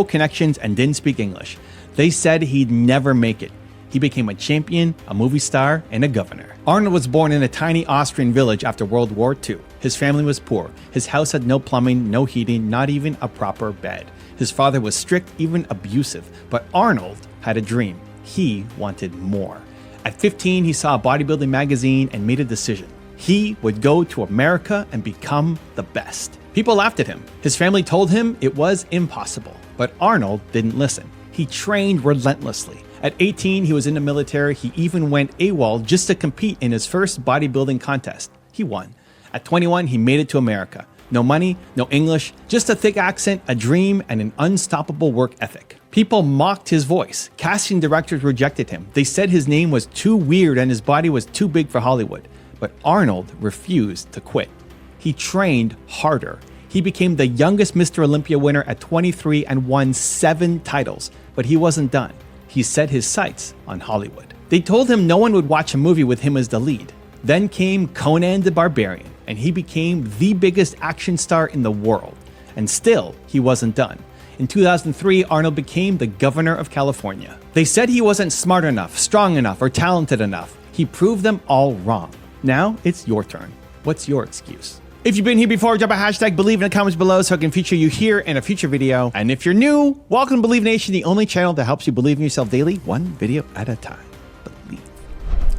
no connections, and didn't speak English. They said he'd never make it. He became a champion, a movie star, and a governor. Arnold was born in a tiny Austrian village after World War II. His family was poor. His house had no plumbing, no heating, not even a proper bed. His father was strict, even abusive. But Arnold had a dream. He wanted more. At 15, he saw a bodybuilding magazine and made a decision. He would go to America and become the best. People laughed at him. His family told him it was impossible. But Arnold didn't listen. He trained relentlessly. At 18, he was in the military. He even went AWOL just to compete in his first bodybuilding contest. He won. At 21, he made it to America. No money, no English, just a thick accent, a dream, and an unstoppable work ethic. People mocked his voice. Casting directors rejected him. They said his name was too weird and his body was too big for Hollywood. But Arnold refused to quit. He trained harder. He became the youngest Mr. Olympia winner at 23 and won 7 titles. But he wasn't done. He set his sights on Hollywood. They told him no one would watch a movie with him as the lead. Then came Conan the Barbarian, and he became the biggest action star in the world. And still, he wasn't done. In 2003, Arnold became the governor of California. They said he wasn't smart enough, strong enough, or talented enough. He proved them all wrong. Now it's your turn. What's your excuse? If you've been here before, drop a hashtag Believe in the comments below so I can feature you here in a future video. And if you're new, welcome to Believe Nation, the only channel that helps you believe in yourself daily, one video at a time. Believe.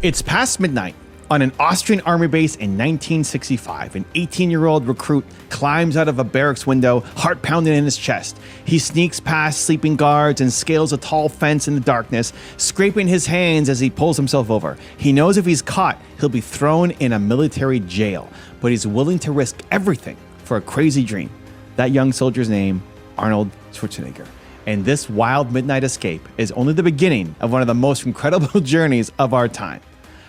It's past midnight. On an Austrian army base in 1965, an 18-year-old recruit climbs out of a barracks window, heart pounding in his chest. He sneaks past sleeping guards and scales a tall fence in the darkness, scraping his hands as he pulls himself over. He knows if he's caught, he'll be thrown in a military jail, but he's willing to risk everything for a crazy dream. That young soldier's name, Arnold Schwarzenegger. And this wild midnight escape is only the beginning of one of the most incredible journeys of our time.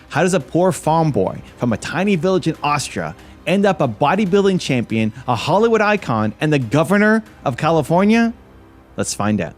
How does a poor farm boy from a tiny village in Austria end up a bodybuilding champion, a Hollywood icon, and the governor of California? Let's find out.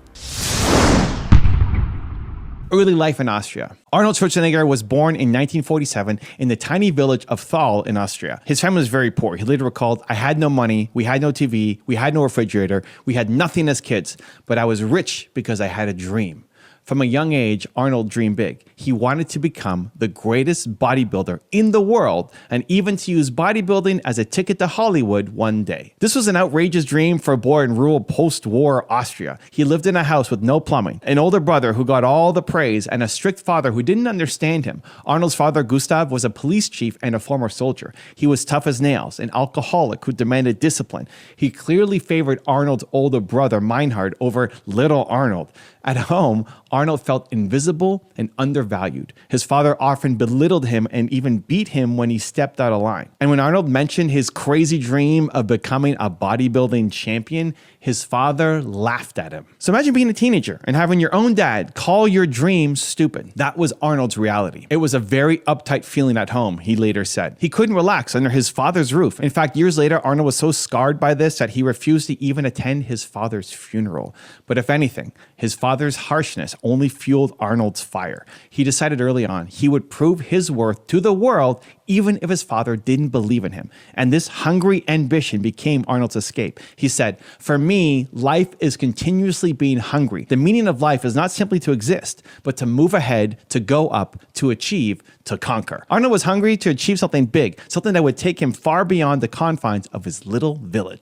Early life in Austria. Arnold Schwarzenegger was born in 1947 in the tiny village of Thal in Austria. His family was very poor. He later recalled, "I had no money, we had no TV, we had no refrigerator, we had nothing as kids, but I was rich because I had a dream." From a young age, Arnold dreamed big. He wanted to become the greatest bodybuilder in the world and even to use bodybuilding as a ticket to Hollywood one day. This was an outrageous dream for a boy in rural post-war Austria. He lived in a house with no plumbing, an older brother who got all the praise, and a strict father who didn't understand him. Arnold's father, Gustav, was a police chief and a former soldier. He was tough as nails, an alcoholic who demanded discipline. He clearly favored Arnold's older brother, Meinhard, over little Arnold. At home, Arnold felt invisible and undervalued. His father often belittled him and even beat him when he stepped out of line. And when Arnold mentioned his crazy dream of becoming a bodybuilding champion, his father laughed at him. So imagine being a teenager and having your own dad call your dreams stupid. That was Arnold's reality. It was a very uptight feeling at home, he later said. He couldn't relax under his father's roof. In fact, years later, Arnold was so scarred by this that he refused to even attend his father's funeral. But if anything, his father's harshness only fueled Arnold's fire. He decided early on he would prove his worth to the world even if his father didn't believe in him. And this hungry ambition became Arnold's escape. He said, "For me, life is continuously being hungry. The meaning of life is not simply to exist, but to move ahead, to go up, to achieve, to conquer." Arnold was hungry to achieve something big, something that would take him far beyond the confines of his little village.